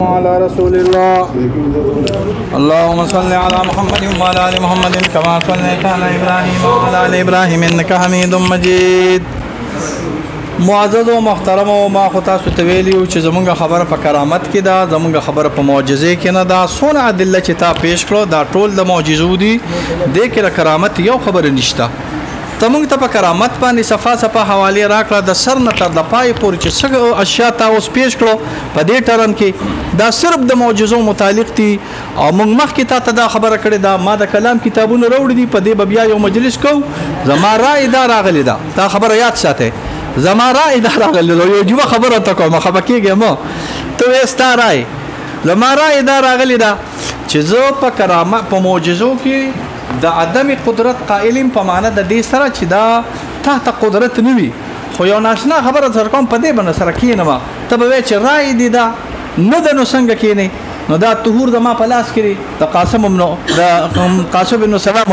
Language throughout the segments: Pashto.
على رسول الله اللهم صل على محمد وعلى ال محمد كما صليت على ابراهيم وعلى ال ابراهيم انك حميد مجيد. معزز و محترم او ما خطا ستویلیو چې زمونږ خبره په کرامت کې ده، زمونږ خبره په معجزې کې نه ده. سونه ادله چې تا پیش کړو دا ټول د معجزو دي، د کې کرامت یو خبره نشته. تمونږ ته په کرامت باندې صفه حواله راکړه د سر نه تر د پای پورې چې څنګه اشیاء تا اوس پیش کړو په دې ټرن کې دا صرف د معجزو متعلق دي. او موږ مخکې ته دا خبره کړې ده، ما د کلام کتابونه راوړي دي، په دې بیا یو مجلس کو زما رائے دا راغلی ده. دا خبره یاد ساته، زما رائے دا راغلی ده. یو جوه خبره ته کوم خبرکیږم ما ته وستا رائے، زما رائے دا راغلی ده چې زه په کرامت په معجزو کې د عدم قدرت قائلین په معنا د دې سره چې دا تحت قدرت نه وي، خو یو ناشنا خبره سره کوم په دې باندې سره کینم ته به چې رائے دی دا نه د نو څنګه کینی نو دا طهور د ما په لاس کې د قاسم بن سلام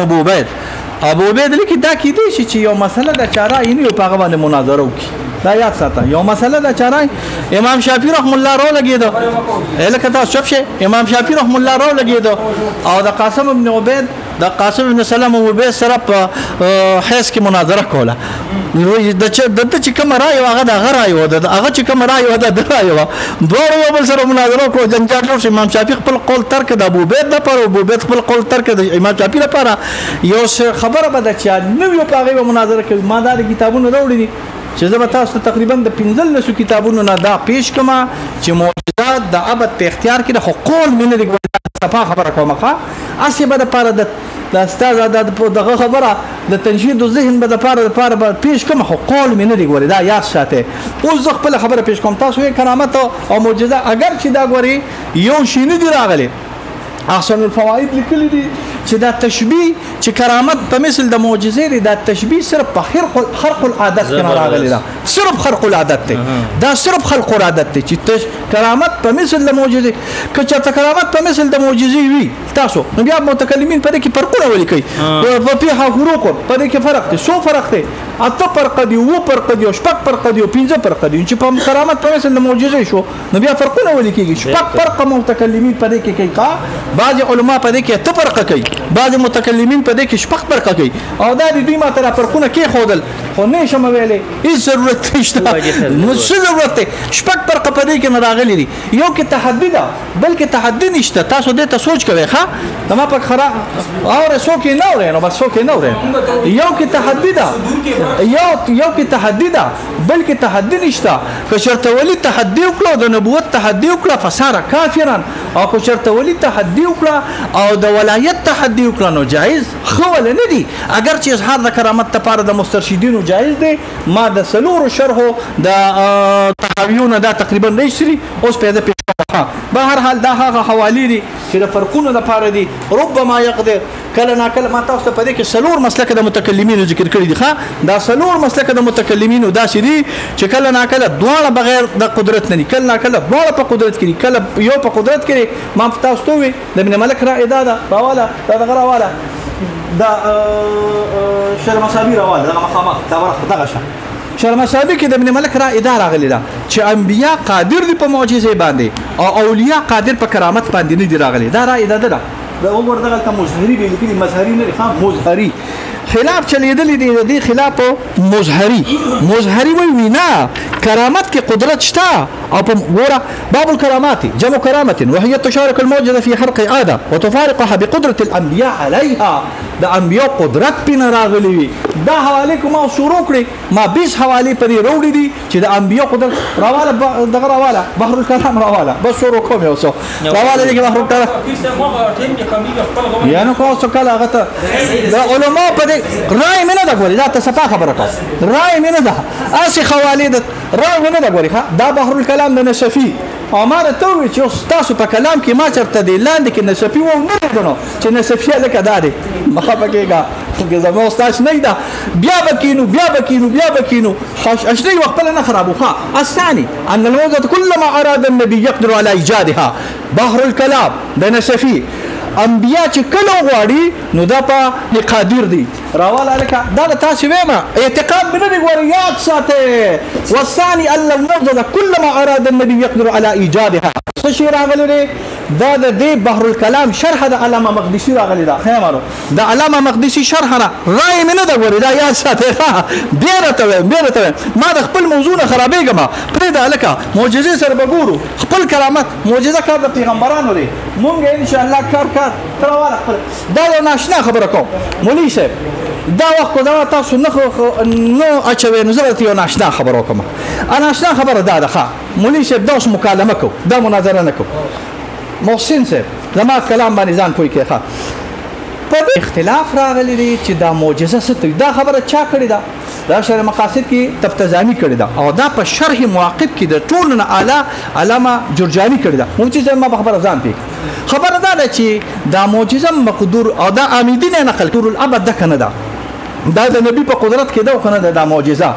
ابو عبید لیکي دا کې دي چې یو مسله د چاره یې نه په هغه باندې مناظره وکړي. دا یاد ساته، یو مسله د چاره امام شافعي رحم الله راو لګیدو الکه تاسو شپ شي امام شافعي رحم الله راو لګیدو او د قاسم ابن عبید د قاسم ابن سلام ابو عبید سره په حیث کې مناظره کوله. د چې کوم رائے هغه د غرای و د هغه چې کوم رائے و د رائے و دوه یو بل سره مناظره کو جنجال شو. امام شافعي خپل قول ترک د ابو عبید لپاره، ابو عبید خپل قول ترک د امام شافعي لپاره. یو خبره به د چا نو یو پاغه مناظره کوي. ما دا کتابونه راوړي دي چې زه به تاسو تقریبا د 15 کتابونو نه دا پیش کما چې معجزات د عبادت په اختیار کې د حقوق منه د صفه خبره کومه اسی به د پاره د استاد دغه خبره د تنشید ذهن به د پاره پیش کوم حقوق منه دی ګوري. دا یاد ساته. اوس زه خپل خبره پیش کوم تاسو یې کرامت او معجزه اگر چې دا ګوري یو شی نه دی راغلی. احسن الفوائد لیکلي دي چې دا تشبیه چې کرامت په مثل د معجزې دی، دا تشبیه صرف په خرق العادت کې نه راغلی ده، صرف خرق العادت دی. دا صرف خرق العادت دی چې کرامت په مثل د معجزې که چې کرامت په مثل د معجزې وي تاسو نو بیا متکلمین په دې کې فرقونه ولیکي په پیه حروق په دې کې فرق دی. سو فرق دی، اته فرق دی، و فرق دی، شپږ فرق دی، 15 فرق دی. چې په کرامت په مثل د معجزې شو نو بیا فرقونه ولیکي. شپږ فرق متکلمین په دې کې کوي، بعض علما په دې کې اته فرق کوي، بعض متکلمین په دې کې شپږ فرق کوي. او دا د دوی ماته فرقونه کې خودل خو نه شم ویلې هیڅ ضرورت نشته. نو څه ضرورت دی؟ شپږ فرق په دې کې نه راغلي دي. یو کې تحدي ده، بلکې تحدي نشته. تاسو دې ته سوچ کوئ ښا دما په خرا اور سو کې نه ورې نو بس سو کې نه ورې. یو کې تحدي ده، یو کې تحدي ده، بلکې تحدي نشته. که شرط ولی تحدي وکړو د نبوت تحدي وکړه فساره کافرن، او که شرط ولی تحدي وکړه او د ولایت تحدي وکړه نو جایز خو ول نه دي. اگر چې اظهار د کرامت لپاره د مسترشدینو جایز دی. ما د سلور شرح د تحویون دا تقریبا نشری اوس پیدا پیښه. به هر حال دا هغه حوالی دي چې د فرقونو لپاره دي. ربما يقدر کله نا کله ما تاسو په دې کې سلور مسلک د متکلمینو ذکر کړی دي. ښا دا سلور مسلک د متکلمینو دا شری چې کله نا کله دواړه بغیر د قدرت نه، کله نا کله دواړه په قدرت کې، کله یو په قدرت کې. ما تاسو ته وی د ابن ملک را ادا راواله دا غراواله دا شرمسابی راواله دا مخامخ دا ورخ دغه شه شرمسابی کې د ابن ملک را ادا راغلی دا چې انبیا قادر دي په معجزې باندې او اولیاء قادر په کرامت باندې نه دي راغلي. دا را ادا ده دا وګور دغه ته مظهری به لیکلي، مظهری نه ښا مظهری خلاف چلیدلی دی. د خلاف مظهری وینا کرامت کې قدرت شته. او په ګوره باب الكرامات جمع کرامه وهي تشارك المعجزه في حرق عاده وتفارقها بقدره الانبياء عليها. د انبیاء قدرت پینه راغلی وي. دا حواله کوم شروع کړی ما 20 حواله پرې وروړي دي چې د انبیاء قدرت راواله دغه راواله بحر الكلام راواله بس شروع کوم یو څو راواله دي بحر الكلام یانو کو څه کله هغه ته د علماء په دې رائے مینه دا غوړي دا ته صفه خبره کوي. رائے مینه ده اسی حواله ده رائے مینه دا غوړي دا بحر الكلام د نشفي امانه ته وی چې تاسو په کلام کې ما چرته دی لاندې کې نشفي و نه دنو چې نشفي لکه داري مخه پکېګا زمو استاد نه دا بیا بکینو اشتري وقت لنا خرابوها. الثاني ان الموجة كلما اراد النبي يقدر على ايجادها. بحر الكلام ده نشفي انبیا چې کله غواړي نو دا په قادر دي راواله لکه دا تاسو وېما اعتقاد بنه دی غواړي یاد ساته. والثاني ان الموجة كلما اراد النبي يقدر على ايجادها. څه شی راغلی دی دا د دې بحر الکلام شرح د علامه مقدسي راغلی دا خیمارو د علامه مقدسي شرح نه رای مې نه ده ګورې دا یاد ساتئ بیا راته وایم ما د خپل موضوع نه خرابېږم پرېږده هلکه معجزې سره به ګورو خپل کرامت معجزه کار د پیغمبرانو دی مونږ انشاءالله کار ته راواله خپل دا یو ناشنا خبره کوم مولوي صاحب دا وخت کو دا تاسو نه اچوي نو زه یو ناشنا خبره کوم ناشنا خبره دا ده مولوي صاحب دا اوس مکالمه کو دا مناظره نه کو محسن صاحب زما کلام باندې ځان پوي کې په اختلاف راغلی دی چې دا معجزه څه دا خبره چا کړې ده دا شرح مقاصد کې تفتزانی کړی دا او دا په شرح مواقف کې د ټول نه اعلی علامه جرجانی کړی دا مفتی صاحب ما خبره ځان پی خبره ده چې دا معجزه مقدور او دا امیدی نه نقل طول الابد ده کنه دا د نبی په قدرت کې دا کنه دا معجزه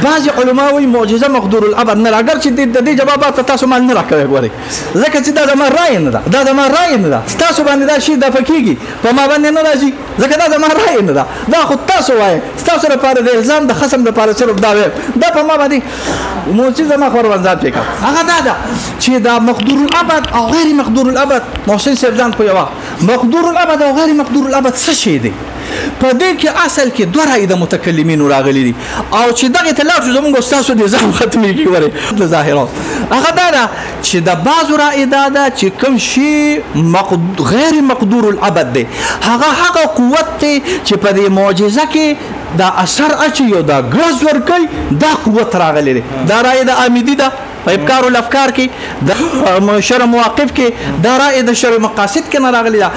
بعض علما وی معجزه مقدور الابد نه اگر چې د دې جوابات تاسو مان نه راکوي غوړي ځکه چې دا زما رائے نه ده دا زما رائے نه ده تاسو باندې دا شی د فقېږي په ما باندې نه راځي ځکه دا زما رائے نه ده دا خو تاسو وایي تاسو لپاره د الزام د خصم لپاره صرف دا وایي دا په ما باندې معجزه ما خبر وځات پکا هغه دا چې دا مقدور الابد او غیر مقدور الابد محسن صاحب ځان په یو مقدور الابد او غیر مقدور الابد څه شی دی په دې کې اصل کې دوه رائے د متکلمین راغلي دي او چې دغه تلاش زموږ استاد د نظام ختمي کوي د ظاهرات هغه دا چې د بعض رائے دا چې کوم شی غیر مقدور الابد دی هغه قوت ته چې په دې معجزه کې دا اثر اچي او دا غرض ور کوي دا قوت راغلي دي دا رائے د امیدی دا په ابکار الافکار کې د شرع مواقف کې دا رائے د شرع مقاصد کې نه راغلی دا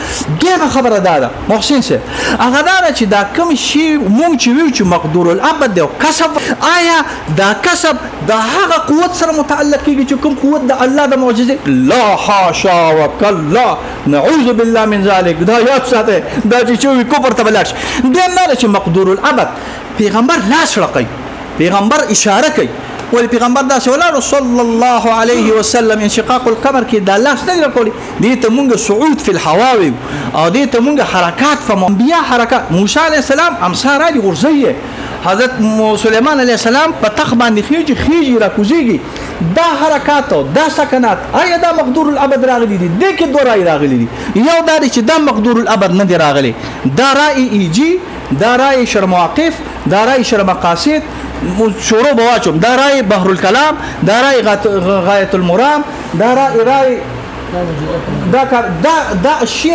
دغه خبره ده محسن سه هغه دا چې دا کوم شی مونږ چې ویو چې مقدور الابد دی او کسب آیا دا کسب دا هغه قوت سره متعلق کیږي چې کوم قوت د الله د معجزه لا حاشا وکلا نعوذ بالله من ذلك دا یاد ساته دا چې کفر ته بلاش د نه چې مقدور الابد پیغمبر لاس رقي پیغمبر اشاره کوي ول پیغمبر دا صلی صلی الله علیه وسلم انشقاق القمر کې دا لاس نه کوي دې ته مونږ صعود فی الهواوی او دې ته مونږ حرکات فمنبیا حرکات موسی علیه السلام امسار علی غرزیه حضرت سلیمان علیه السلام په تخ باندې خيږي را کوزيږي دا حرکات او دا سکنات آیا دا مقدور الابد راغلي دي د کې دوه رائے راغلي دي یو دا چې دا مقدور الابد نه دی راغلي دا رائے ایجی دا رائے شرع مواقف دا رائے شرع مقاصد شروع بواچم دا رائے بحر الکلام دا رائے غایت المرام دا رائے دا شی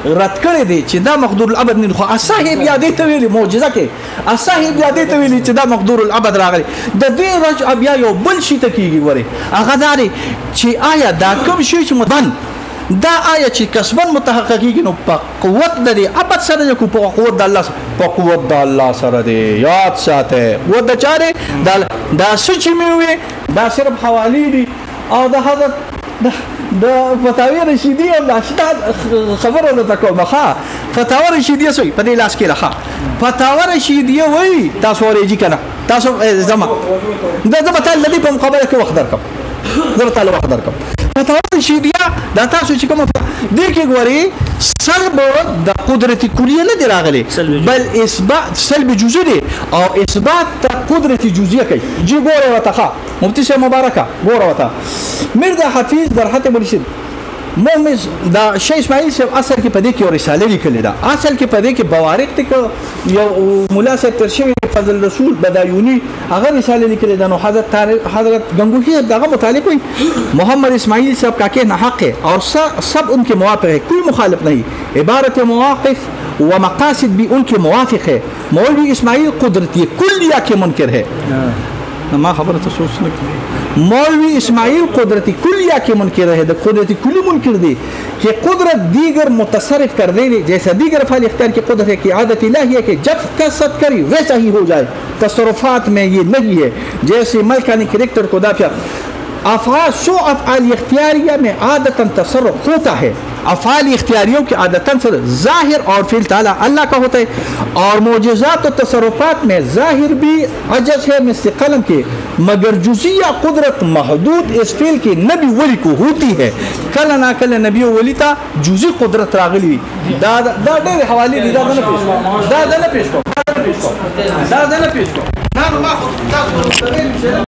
رد کړی دی چې دا مقدور الابد نه خو صاحب یادې ته ویلي معجزه کې صاحب یادې ته ویلي چې دا مقدور الابد راغلی د دې رج بیا یو بل شي ته کیږي وره هغه داري چې آیا دا کوم شی چې مبن دا آیا چې کسبن متحقق کیږي نو په قوت د ابد سره کو په قوت د الله په قوت د الله سره دی یاد ساته و د چاره دا سچ میوي دا صرف حوالی دي او د حضرت د فتاوی رشیدیه او د خبره نه تکوم ښه فتاوی رشیدیه سوی په دې لاس کې راخه فتاوی رشیدیه وای تاسو ورېږي کنه تاسو زما د زمتال لدی په مقابله کې وخت درکم زمتال وخت درکم فتاوی رشیدیه دا تاسو چې کوم دې کې غوري سلب د قدرت کلیه نه دی راغلی بل اثبات سلب جزئی دی او اثبات قدرت جزئیه کوي جی ګوره وته مفتی شه مبارکه ګوره وته مرزا حفیظ در حاتم مرشد مومز دا شیخ اسماعیل صاحب اصل کې پدې کې رساله لیکلې ده اصل کې پدې کې بوارق ته یو مولا صاحب ترشوی فضل رسول بدایونی هغه رساله لیکلې ده نو حضرت गंगोही دغه متعلق وي محمد اسماعیل صاحب کا کہنا حق ہے اور سب ان کے موافق ہے کوئی مخالف نہیں عبارت مواقف و مقاصد بھی ان کے موافق ہے مولوی اسماعیل قدرتی کلیہ کے منکر ہے ما خبر ته سوچ نه مولوی اسماعیل قدرتی کلیہ کے منکر ہے قدرتی کلی منکر دی کہ قدرت دیگر متصرف کر دے جیسا دیگر افعال اختیار کی قدرت ہے کہ عادت الہی ہے کہ جب کسرت کری ویسا ہی ہو جائے تصرفات میں یہ نہیں ہے جیسے ملکانی کریکٹر کو دافع افعال اختیاریہ میں عادتاً تصرف ہوتا ہے افعال اختیاریوں کے عادتاً ظاہر اور فعل تعالی اللہ کا ہوتا ہے اور معجزات و تصرفات میں ظاہر بھی عجز ہے مثل قلم کے مگر جزیہ قدرت محدود اس فعل کی نبی ولی کو ہوتی ہے کل نہ کل نبی ولی تا جزی قدرت راغلی دا دیر حوالی دی دا پیش کو